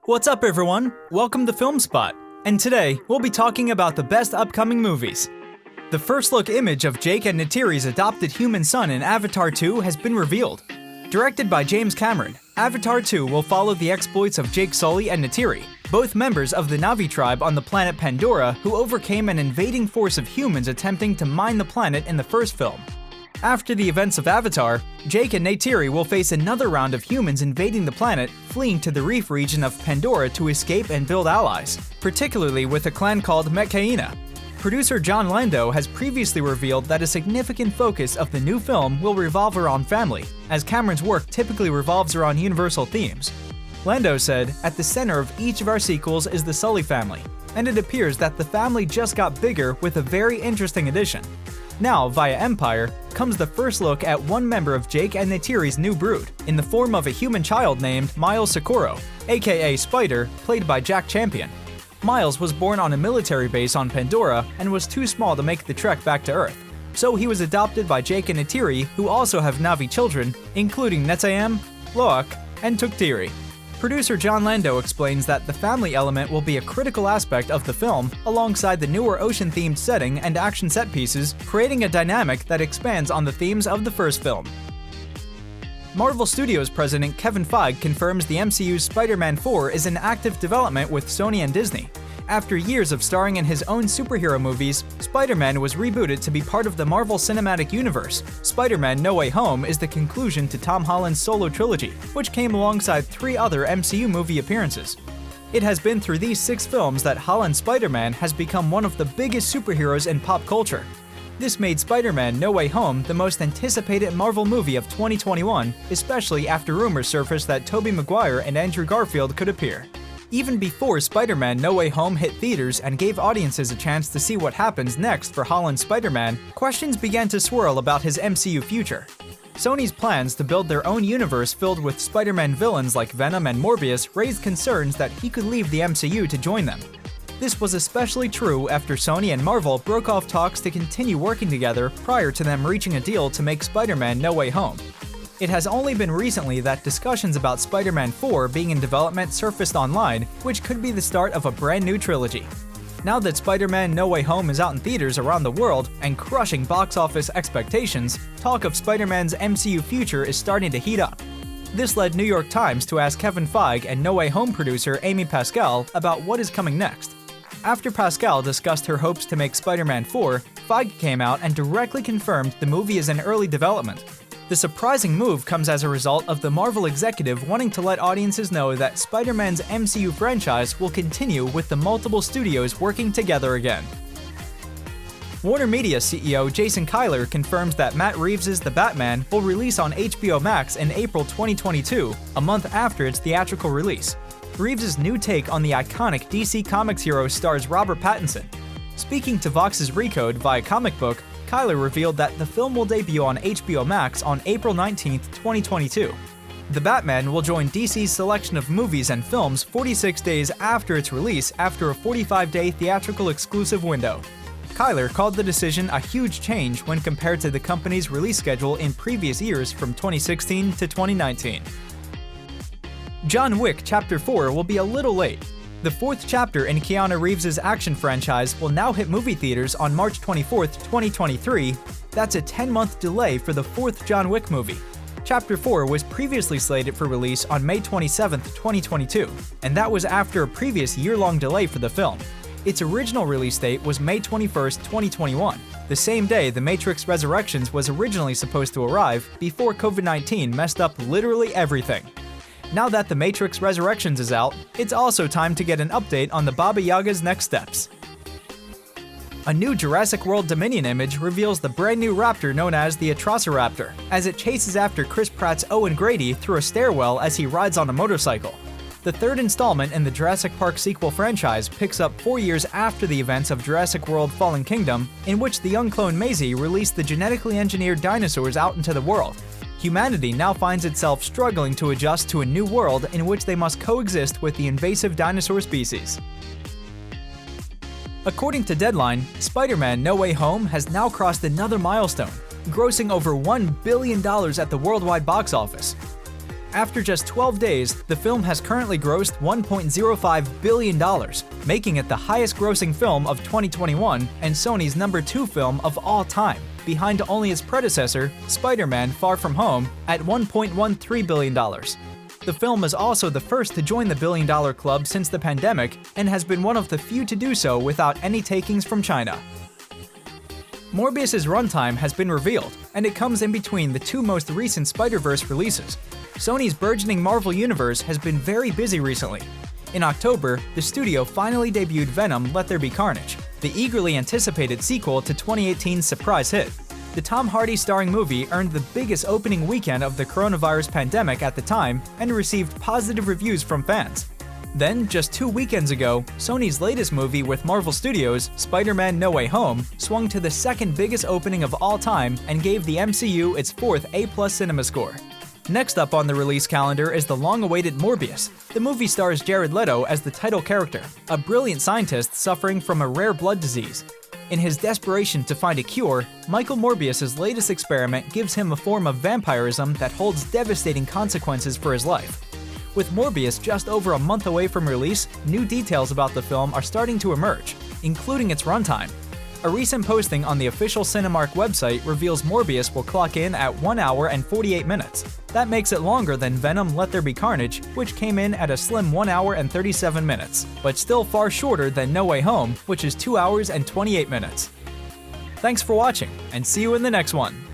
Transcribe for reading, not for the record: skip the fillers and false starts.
What's up, everyone? Welcome to Film Spot, and today we'll be talking about the best upcoming movies. The first look image of Jake and Neytiri's adopted human son in Avatar 2 has been revealed. Directed by James Cameron, Avatar 2 will follow the exploits of Jake Sully and Neytiri, both members of the Na'vi tribe on the planet Pandora who overcame an invading force of humans attempting to mine the planet in the first film. After the events of Avatar, Jake and Neytiri will face another round of humans invading the planet, fleeing to the reef region of Pandora to escape and build allies, particularly with a clan called Metkayina. Producer Jon Landau has previously revealed that a significant focus of the new film will revolve around family, as Cameron's work typically revolves around universal themes. Landau said, "At the center of each of our sequels is the Sully family, and it appears that the family just got bigger with a very interesting addition. Now, via Empire, comes the first look at one member of Jake and Neytiri's new brood, in the form of a human child named Miles Socorro, aka Spider, played by Jack Champion. Miles was born on a military base on Pandora and was too small to make the trek back to Earth, so he was adopted by Jake and Neytiri, who also have Na'vi children, including Netayam, Loak, and Tuktiri." Producer Jon Landau explains that the family element will be a critical aspect of the film, alongside the newer ocean-themed setting and action set pieces, creating a dynamic that expands on the themes of the first film. Marvel Studios president Kevin Feige confirms the MCU's Spider-Man 4 is in active development with Sony and Disney. After years of starring in his own superhero movies, Spider-Man was rebooted to be part of the Marvel Cinematic Universe. Spider-Man: No Way Home is the conclusion to Tom Holland's solo trilogy, which came alongside 3 other MCU movie appearances. It has been through these 6 films that Holland's Spider-Man has become one of the biggest superheroes in pop culture. This made Spider-Man: No Way Home the most anticipated Marvel movie of 2021, especially after rumors surfaced that Tobey Maguire and Andrew Garfield could appear. Even before Spider-Man: No Way Home hit theaters and gave audiences a chance to see what happens next for Holland's Spider-Man, questions began to swirl about his MCU future. Sony's plans to build their own universe filled with Spider-Man villains like Venom and Morbius raised concerns that he could leave the MCU to join them. This was especially true after Sony and Marvel broke off talks to continue working together prior to them reaching a deal to make Spider-Man: No Way Home. It has only been recently that discussions about Spider-Man 4 being in development surfaced online, which could be the start of a brand new trilogy. Now that Spider-Man: No Way Home is out in theaters around the world and crushing box office expectations, talk of Spider-Man's MCU future is starting to heat up. This led New York Times to ask Kevin Feige and No Way Home producer Amy Pascal about what is coming next. After Pascal discussed her hopes to make Spider-Man 4, Feige came out and directly confirmed the movie is in early development. The surprising move comes as a result of the Marvel executive wanting to let audiences know that Spider-Man's MCU franchise will continue with the multiple studios working together again. Warner Media CEO Jason Kilar confirms that Matt Reeves' The Batman will release on HBO Max in April 2022, a month after its theatrical release. Reeves' new take on the iconic DC Comics hero stars Robert Pattinson. Speaking to Vox's Recode via Comic Book, Kilar revealed that the film will debut on HBO Max on April 19, 2022. The Batman will join DC's selection of movies and films 46 days after its release after a 45-day theatrical exclusive window. Kilar called the decision a huge change when compared to the company's release schedule in previous years from 2016 to 2019. John Wick Chapter 4 will be a little late. The 4th chapter in Keanu Reeves' action franchise will now hit movie theaters on March 24, 2023. That's a 10-month delay for the 4th John Wick movie. Chapter 4 was previously slated for release on May 27, 2022, and that was after a previous year-long delay for the film. Its original release date was May 21, 2021, the same day The Matrix Resurrections was originally supposed to arrive before COVID-19 messed up literally everything. Now that The Matrix Resurrections is out, it's also time to get an update on the Baba Yaga's next steps. A new Jurassic World Dominion image reveals the brand new raptor known as the Atrociraptor, as it chases after Chris Pratt's Owen Grady through a stairwell as he rides on a motorcycle. The 3rd installment in the Jurassic Park sequel franchise picks up 4 years after the events of Jurassic World Fallen Kingdom, in which the young clone Maisie released the genetically engineered dinosaurs out into the world. Humanity now finds itself struggling to adjust to a new world in which they must coexist with the invasive dinosaur species. According to Deadline, Spider-Man: No Way Home has now crossed another milestone, grossing over $1 billion at the worldwide box office. After just 12 days, the film has currently grossed $1.05 billion, making it the highest-grossing film of 2021 and Sony's #2 film of all time, behind only its predecessor, Spider-Man: Far From Home, at $1.13 billion. The film is also the first to join the billion-dollar club since the pandemic and has been one of the few to do so without any takings from China. Morbius's runtime has been revealed, and it comes in between the two most recent Spider-Verse releases. Sony's burgeoning Marvel Universe has been very busy recently. In October, the studio finally debuted Venom: Let There Be Carnage, the eagerly anticipated sequel to 2018's surprise hit. The Tom Hardy starring movie earned the biggest opening weekend of the coronavirus pandemic at the time and received positive reviews from fans. Then, just 2 weekends ago, Sony's latest movie with Marvel Studios, Spider-Man: No Way Home, swung to the second biggest opening of all time and gave the MCU its 4th A+ cinema score. Next up on the release calendar is the long-awaited Morbius. The movie stars Jared Leto as the title character, a brilliant scientist suffering from a rare blood disease. In his desperation to find a cure, Michael Morbius's latest experiment gives him a form of vampirism that holds devastating consequences for his life. With Morbius just over a month away from release, new details about the film are starting to emerge, including its runtime. A recent posting on the official Cinemark website reveals Morbius will clock in at 1 hour and 48 minutes. That makes it longer than Venom: Let There Be Carnage, which came in at a slim 1 hour and 37 minutes, but still far shorter than No Way Home, which is 2 hours and 28 minutes. Thanks for watching, and see you in the next one!